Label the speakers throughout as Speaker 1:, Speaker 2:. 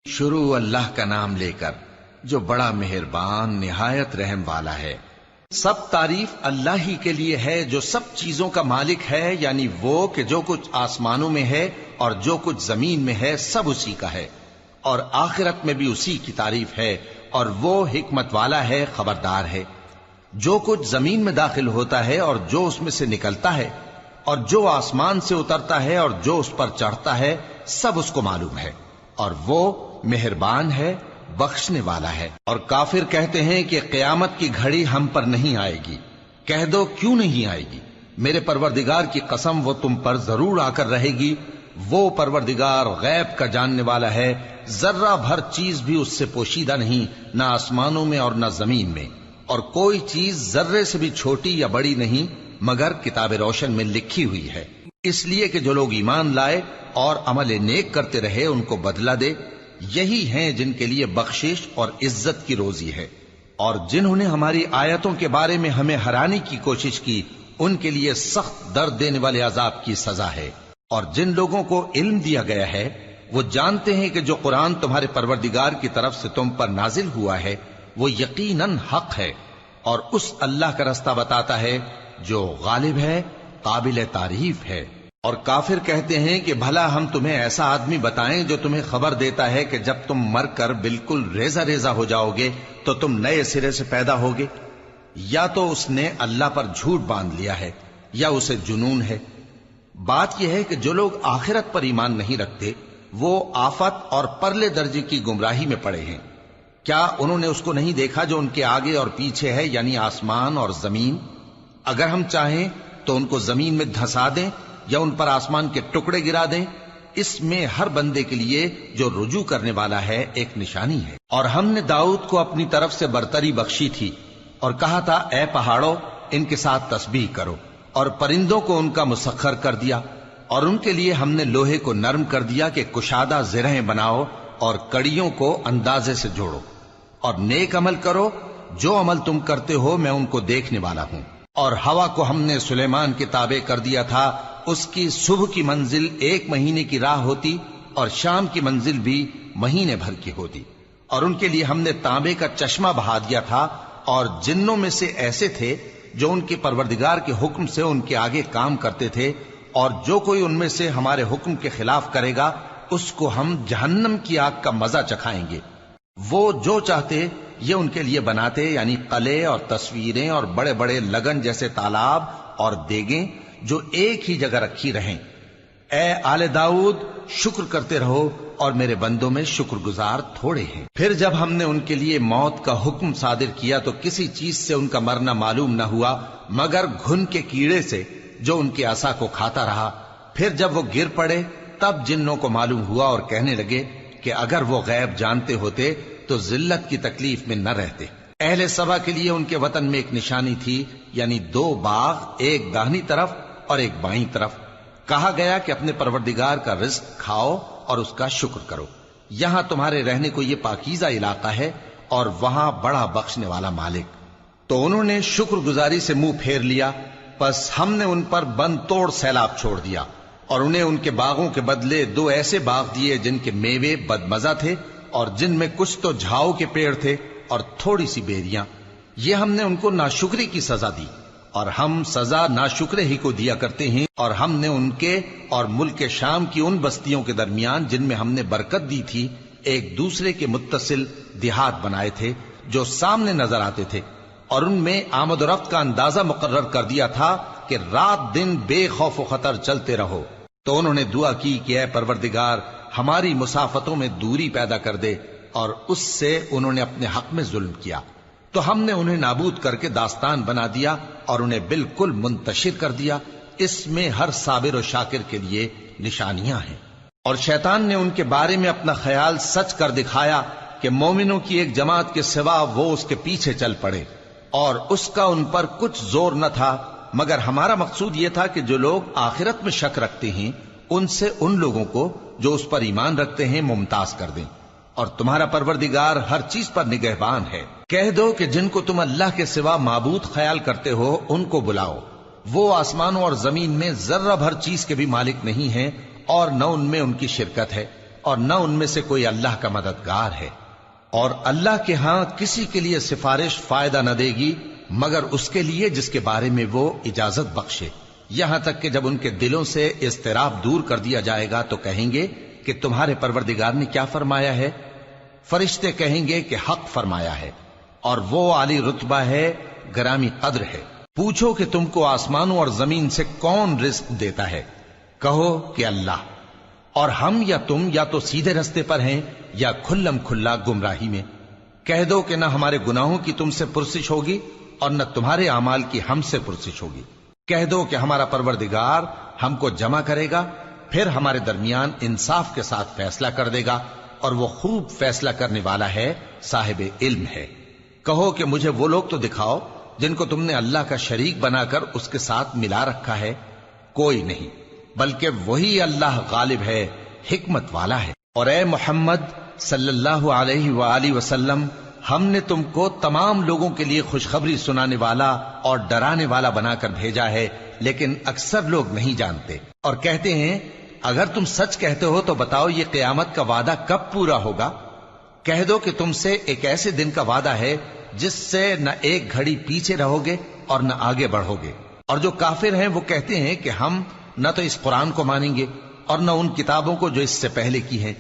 Speaker 1: شروع اللہ کا نام لے کر جو بڑا مہربان نہایت رحم والا ہے۔ سب تعریف اللہ ہی کے لیے ہے جو سب چیزوں کا مالک ہے، یعنی وہ کہ جو کچھ آسمانوں میں ہے اور جو کچھ زمین میں ہے سب اسی کا ہے، اور آخرت میں بھی اسی کی تعریف ہے، اور وہ حکمت والا ہے، خبردار ہے۔ جو کچھ زمین میں داخل ہوتا ہے اور جو اس میں سے نکلتا ہے، اور جو آسمان سے اترتا ہے اور جو اس پر چڑھتا ہے، سب اس کو معلوم ہے، اور وہ مہربان ہے، بخشنے والا ہے۔ اور کافر کہتے ہیں کہ قیامت کی گھڑی ہم پر نہیں آئے گی۔ کہہ دو کیوں نہیں آئے گی؟ میرے پروردگار کی قسم وہ تم پر ضرور آ کر رہے گی۔ وہ پروردگار غیب کا جاننے والا ہے، ذرہ بھر چیز بھی اس سے پوشیدہ نہیں، نہ آسمانوں میں اور نہ زمین میں، اور کوئی چیز ذرے سے بھی چھوٹی یا بڑی نہیں مگر کتاب روشن میں لکھی ہوئی ہے، اس لیے کہ جو لوگ ایمان لائے اور عمل نیک کرتے رہے ان کو بدلہ دے۔ یہی ہیں جن کے لیے بخشش اور عزت کی روزی ہے، اور جنہوں نے ہماری آیتوں کے بارے میں ہمیں ہرانے کی کوشش کی ان کے لیے سخت درد دینے والے عذاب کی سزا ہے۔ اور جن لوگوں کو علم دیا گیا ہے وہ جانتے ہیں کہ جو قرآن تمہارے پروردگار کی طرف سے تم پر نازل ہوا ہے وہ یقیناً حق ہے، اور اس اللہ کا رستہ بتاتا ہے جو غالب ہے، قابل تعریف ہے۔ اور کافر کہتے ہیں کہ بھلا ہم تمہیں ایسا آدمی بتائیں جو تمہیں خبر دیتا ہے کہ جب تم مر کر بالکل ریزہ ریزہ ہو جاؤ گے تو تم نئے سرے سے پیدا ہوگے؟ یا تو اس نے اللہ پر جھوٹ باندھ لیا ہے یا اسے جنون ہے۔ بات یہ ہے کہ جو لوگ آخرت پر ایمان نہیں رکھتے وہ آفت اور پرلے درجے کی گمراہی میں پڑے ہیں۔ کیا انہوں نے اس کو نہیں دیکھا جو ان کے آگے اور پیچھے ہے، یعنی آسمان اور زمین؟ اگر ہم چاہیں تو ان کو زمین میں دھسا دیں یا ان پر آسمان کے ٹکڑے گرا دیں، اس میں ہر بندے کے لیے جو رجوع کرنے والا ہے ایک نشانی ہے۔ اور ہم نے داؤد کو اپنی طرف سے برتری بخشی تھی اور کہا تھا اے پہاڑوں ان کے ساتھ تسبیح کرو، اور پرندوں کو ان کا مسخر کر دیا، اور ان کے لیے ہم نے لوہے کو نرم کر دیا کہ کشادہ زرہیں بناؤ اور کڑیوں کو اندازے سے جوڑو، اور نیک عمل کرو، جو عمل تم کرتے ہو میں ان کو دیکھنے والا ہوں۔ اور ہوا کو ہم نے سلیمان کے تابع کر دیا تھا، اس کی صبح کی منزل 1 مہینے کی راہ ہوتی اور شام کی منزل بھی مہینے بھر کی ہوتی۔ اور ان کے لیے ہم نے تانبے کا چشمہ بہا دیا تھا، اور جنوں میں سے ایسے تھے جو ان کے پروردگار کے حکم سے ان کے آگے کام کرتے تھے، اور جو کوئی ان میں سے ہمارے حکم کے خلاف کرے گا اس کو ہم جہنم کی آگ کا مزہ چکھائیں گے۔ وہ جو چاہتے یہ ان کے لیے بناتے، یعنی قلعے اور تصویریں اور بڑے بڑے لگن جیسے تالاب اور دیگیں جو ایک ہی جگہ رکھی رہیں۔ اے آل داؤد شکر کرتے رہو، اور میرے بندوں میں شکر گزار تھوڑے ہیں۔ پھر جب ہم نے ان کے لیے موت کا حکم صادر کیا تو کسی چیز سے ان کا مرنا معلوم نہ ہوا مگر گھن کے کیڑے سے جو ان کے عصا کو کھاتا رہا۔ پھر جب وہ گر پڑے تب جنوں کو معلوم ہوا اور کہنے لگے کہ اگر وہ غیب جانتے ہوتے تو ذلت کی تکلیف میں نہ رہتے۔ اہل سبا کے لیے ان کے وطن میں ایک نشانی تھی، یعنی 2 باغ، ایک داہنی طرف اور ایک بائیں طرف۔ کہا گیا کہ اپنے پروردگار کا رزق کھاؤ اور اس کا شکر کرو، یہاں تمہارے رہنے کو یہ پاکیزہ علاقہ ہے اور وہاں بڑا بخشنے والا مالک۔ تو انہوں نے شکر گزاری سے منہ پھیر لیا، پس ہم نے ان پر بند توڑ سیلاب چھوڑ دیا، اور انہیں ان کے باغوں کے بدلے 2 ایسے باغ دیے جن کے میوے بدمزہ تھے اور جن میں کچھ تو جھاؤ کے پیڑ تھے اور تھوڑی سی بیریاں۔ یہ ہم نے ان کو ناشکری کی سزا دی، اور ہم سزا ناشکرے ہی کو دیا کرتے ہیں۔ اور ہم نے ان کے اور ملک شام کی ان بستیوں کے درمیان جن میں ہم نے برکت دی تھی ایک دوسرے کے متصل دیہات بنائے تھے جو سامنے نظر آتے تھے، اور ان میں آمد و رفت کا اندازہ مقرر کر دیا تھا کہ رات دن بے خوف و خطر چلتے رہو۔ تو انہوں نے دعا کی کہ اے پروردگار ہماری مسافتوں میں دوری پیدا کر دے، اور اس سے انہوں نے اپنے حق میں ظلم کیا، تو ہم نے انہیں نابود کر کے داستان بنا دیا اور انہیں بالکل منتشر کر دیا۔ اس میں ہر صابر و شاکر کے لیے نشانیاں ہیں۔ اور شیطان نے ان کے بارے میں اپنا خیال سچ کر دکھایا کہ مومنوں کی ایک جماعت کے سوا وہ اس کے پیچھے چل پڑے، اور اس کا ان پر کچھ زور نہ تھا، مگر ہمارا مقصود یہ تھا کہ جو لوگ آخرت میں شک رکھتے ہیں ان سے ان لوگوں کو جو اس پر ایمان رکھتے ہیں ممتاز کر دیں، اور تمہارا پروردگار ہر چیز پر نگہبان ہے۔ کہہ دو کہ جن کو تم اللہ کے سوا معبود خیال کرتے ہو ان کو بلاؤ، وہ آسمانوں اور زمین میں ذرہ بھر چیز کے بھی مالک نہیں ہیں اور نہ ان میں ان کی شرکت ہے، اور نہ ان میں سے کوئی اللہ کا مددگار ہے، اور اللہ کے ہاں کسی کے لیے سفارش فائدہ نہ دے گی مگر اس کے لیے جس کے بارے میں وہ اجازت بخشے، یہاں تک کہ جب ان کے دلوں سے اضطراب دور کر دیا جائے گا تو کہیں گے کہ تمہارے پروردگار نے کیا فرمایا ہے؟ فرشتے کہیں گے کہ حق فرمایا ہے، اور وہ عالی رتبہ ہے، گرامی قدر ہے۔ پوچھو کہ تم کو آسمانوں اور زمین سے کون رزق دیتا ہے؟ کہو کہ اللہ، اور ہم یا تم یا تو سیدھے رستے پر ہیں یا کھلم کھلا گمراہی میں۔ کہہ دو کہ نہ ہمارے گناہوں کی تم سے پرسش ہوگی اور نہ تمہارے اعمال کی ہم سے پرسش ہوگی۔ کہہ دو کہ ہمارا پروردگار ہم کو جمع کرے گا، پھر ہمارے درمیان انصاف کے ساتھ فیصلہ کر دے گا، اور وہ خوب فیصلہ کرنے والا ہے، صاحب علم ہے۔ کہو کہ مجھے وہ لوگ تو دکھاؤ جن کو تم نے اللہ کا شریک بنا کر اس کے ساتھ ملا رکھا ہے۔ کوئی نہیں، بلکہ وہی اللہ غالب ہے، حکمت والا ہے۔ اور اے محمد صلی اللہ علیہ وآلہ وسلم، ہم نے تم کو تمام لوگوں کے لیے خوشخبری سنانے والا اور ڈرانے والا بنا کر بھیجا ہے، لیکن اکثر لوگ نہیں جانتے اور کہتے ہیں اگر تم سچ کہتے ہو تو بتاؤ یہ قیامت کا وعدہ کب پورا ہوگا؟ کہہ دو کہ تم سے ایک ایسے دن کا وعدہ ہے جس سے نہ ایک گھڑی پیچھے رہو گے اور نہ آگے بڑھو گے۔ اور جو کافر ہیں وہ کہتے ہیں کہ ہم نہ تو اس قرآن کو مانیں گے اور نہ ان کتابوں کو جو اس سے پہلے کی ہیں،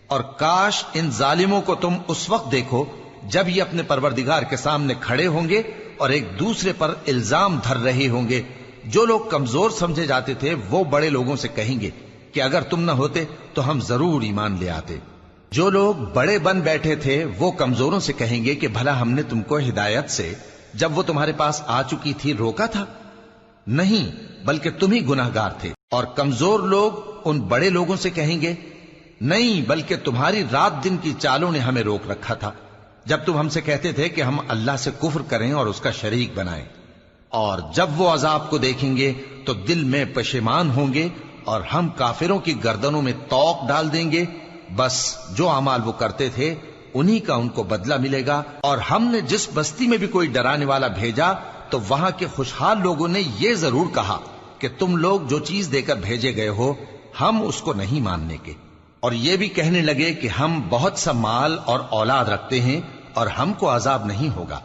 Speaker 1: اور کاش ان ظالموں کو تم اس وقت دیکھو جب یہ اپنے پروردگار کے سامنے کھڑے ہوں گے اور ایک دوسرے پر الزام دھر رہے ہوں گے۔ جو لوگ کمزور سمجھے جاتے تھے وہ بڑے لوگوں سے کہیں گے کہ اگر تم نہ ہوتے تو ہم ضرور ایمان لے آتے۔ جو لوگ بڑے بن بیٹھے تھے وہ کمزوروں سے کہیں گے کہ بھلا ہم نے تم کو ہدایت سے جب وہ تمہارے پاس آ چکی تھی روکا تھا؟ نہیں، بلکہ تم ہی گناہگار تھے۔ اور کمزور لوگ ان بڑے لوگوں سے کہیں گے نہیں، بلکہ تمہاری رات دن کی چالوں نے ہمیں روک رکھا تھا جب تم ہم سے کہتے تھے کہ ہم اللہ سے کفر کریں اور اس کا شریک بنائیں۔ اور جب وہ عذاب کو دیکھیں گے تو دل میں پشیمان ہوں گے اور ہم کافروں کی گردنوں میں توق ڈال دیں گے، بس جو اعمال وہ کرتے تھے انہی کا ان کو بدلہ ملے گا۔ اور ہم نے جس بستی میں بھی کوئی ڈرانے والا بھیجا تو وہاں کے خوشحال لوگوں نے یہ ضرور کہا کہ تم لوگ جو چیز دے کر بھیجے گئے ہو ہم اس کو نہیں ماننے کے، اور یہ بھی کہنے لگے کہ ہم بہت سا مال اور اولاد رکھتے ہیں اور ہم کو عذاب نہیں ہوگا۔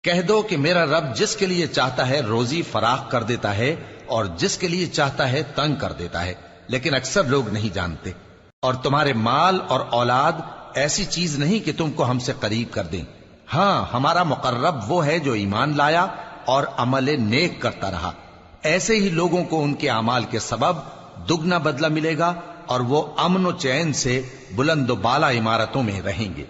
Speaker 1: کہہ دو کہ میرا رب جس کے لیے چاہتا ہے روزی فراخ کر دیتا ہے اور جس کے لیے چاہتا ہے تنگ کر دیتا ہے، لیکن اکثر لوگ نہیں جانتے۔ اور تمہارے مال اور اولاد ایسی چیز نہیں کہ تم کو ہم سے قریب کر دیں، ہاں ہمارا مقرب وہ ہے جو ایمان لایا اور عمل نیک کرتا رہا۔ ایسے ہی لوگوں کو ان کے اعمال کے سبب دگنا بدلہ ملے گا اور وہ امن و چین سے بلند و بالا عمارتوں میں رہیں گے۔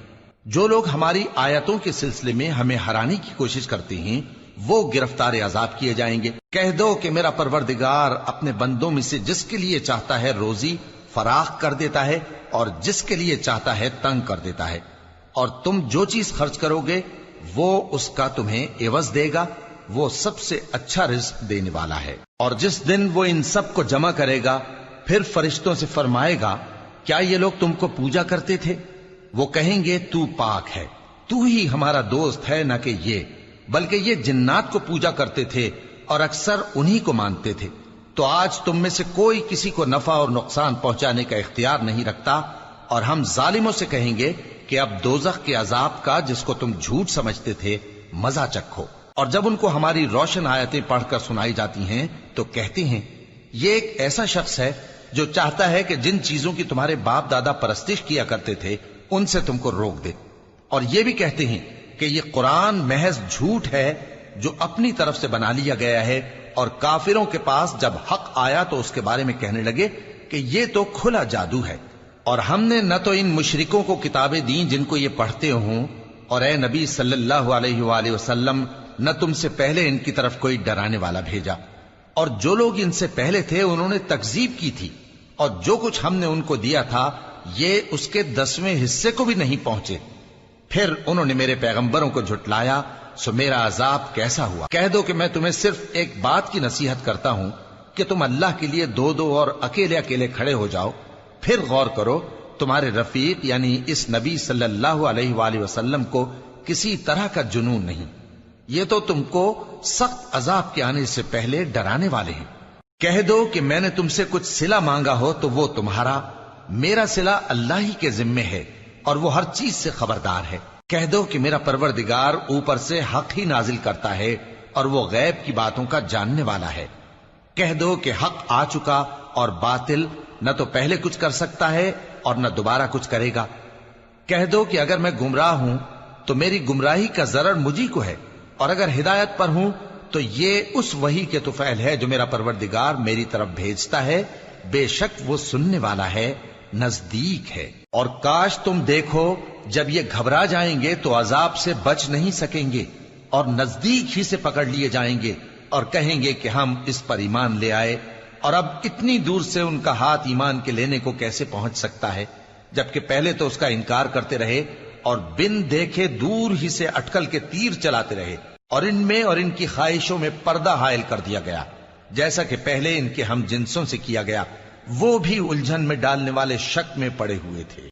Speaker 1: جو لوگ ہماری آیتوں کے سلسلے میں ہمیں ہرانے کی کوشش کرتے ہیں وہ گرفتار عذاب کیے جائیں گے۔ کہہ دو کہ میرا پروردگار اپنے بندوں میں سے جس کے لیے چاہتا ہے روزی فراخ کر دیتا ہے اور جس کے لیے چاہتا ہے تنگ کر دیتا ہے، اور تم جو چیز خرچ کرو گے وہ اس کا تمہیں عوض دے گا، وہ سب سے اچھا رزق دینے والا ہے۔ اور جس دن وہ ان سب کو جمع کرے گا پھر فرشتوں سے فرمائے گا کیا یہ لوگ تم کو پوجا کرتے تھے؟ وہ کہیں گے تو پاک ہے، تو ہی ہمارا دوست ہے، نہ کہ یہ، بلکہ یہ جنات کو پوجا کرتے تھے اور اکثر انہی کو مانتے تھے۔ تو آج تم میں سے کوئی کسی کو نفع اور نقصان پہنچانے کا اختیار نہیں رکھتا، اور ہم ظالموں سے کہیں گے کہ اب دوزخ کے عذاب کا جس کو تم جھوٹ سمجھتے تھے مزہ چکھو۔ اور جب ان کو ہماری روشن آیتیں پڑھ کر سنائی جاتی ہیں تو کہتے ہیں یہ ایک ایسا شخص ہے جو چاہتا ہے کہ جن چیزوں کی تمہارے باپ دادا پرستش کیا کرتے تھے ان سے تم کو روک دے، اور یہ بھی کہتے ہیں کہ یہ قرآن محض جھوٹ ہے جو اپنی طرف سے بنا لیا گیا ہے، اور کافروں کے پاس جب حق آیا تو اس کے بارے میں کہنے لگے کہ یہ تو کھلا جادو ہے۔ اور ہم نے نہ تو ان مشرکوں کو کتابیں دیں جن کو یہ پڑھتے ہوں، اور اے نبی صلی اللہ علیہ وآلہ وسلم نہ تم سے پہلے ان کی طرف کوئی ڈرانے والا بھیجا، اور جو لوگ ان سے پہلے تھے انہوں نے تکذیب کی تھی، اور جو کچھ ہم نے ان کو دیا تھا یہ اس کے 10ویں حصے کو بھی نہیں پہنچے۔ پھر انہوں نے میرے پیغمبروں کو جھٹلایا، سو میرا عذاب کیسا ہوا۔ کہہ دو کہ میں تمہیں صرف ایک بات کی نصیحت کرتا ہوں کہ تم اللہ کے لیے دو دو اور اکیلے اکیلے کھڑے ہو جاؤ، پھر غور کرو تمہارے رفیق یعنی اس نبی صلی اللہ علیہ وآلہ وسلم کو کسی طرح کا جنون نہیں، یہ تو تم کو سخت عذاب کے آنے سے پہلے ڈرانے والے ہیں۔ کہہ دو کہ میں نے تم سے کچھ صلہ مانگا ہو تو وہ تمہارا، میرا صلہ اللہ ہی کے ذمے ہے اور وہ ہر چیز سے خبردار ہے۔ کہہ دو کہ میرا پروردگار اوپر سے حق ہی نازل کرتا ہے اور وہ غیب کی باتوں کا جاننے والا ہے۔ کہہ دو کہ حق آ چکا اور باطل نہ تو پہلے کچھ کر سکتا ہے اور نہ دوبارہ کچھ کرے گا۔ کہہ دو کہ اگر میں گمراہ ہوں تو میری گمراہی کا ضرر مجھی کو ہے، اور اگر ہدایت پر ہوں تو یہ اس وحی کے طفیل ہے جو میرا پروردگار میری طرف بھیجتا ہے، بے شک وہ سننے والا ہے، نزدیک ہے۔ اور کاش تم دیکھو جب یہ گھبرا جائیں گے تو عذاب سے بچ نہیں سکیں گے اور نزدیک ہی سے پکڑ لیے جائیں گے اور کہیں گے کہ ہم اس پر ایمان لے آئے، اور اب اتنی دور سے ان کا ہاتھ ایمان کے لینے کو کیسے پہنچ سکتا ہے، جبکہ پہلے تو اس کا انکار کرتے رہے اور بن دیکھے دور ہی سے اٹکل کے تیر چلاتے رہے، اور ان میں اور ان کی خواہشوں میں پردہ حائل کر دیا گیا، جیسا کہ پہلے ان کے ہم جنسوں سے کیا گیا، وہ بھی الجھن میں ڈالنے والے شک میں پڑے ہوئے تھے۔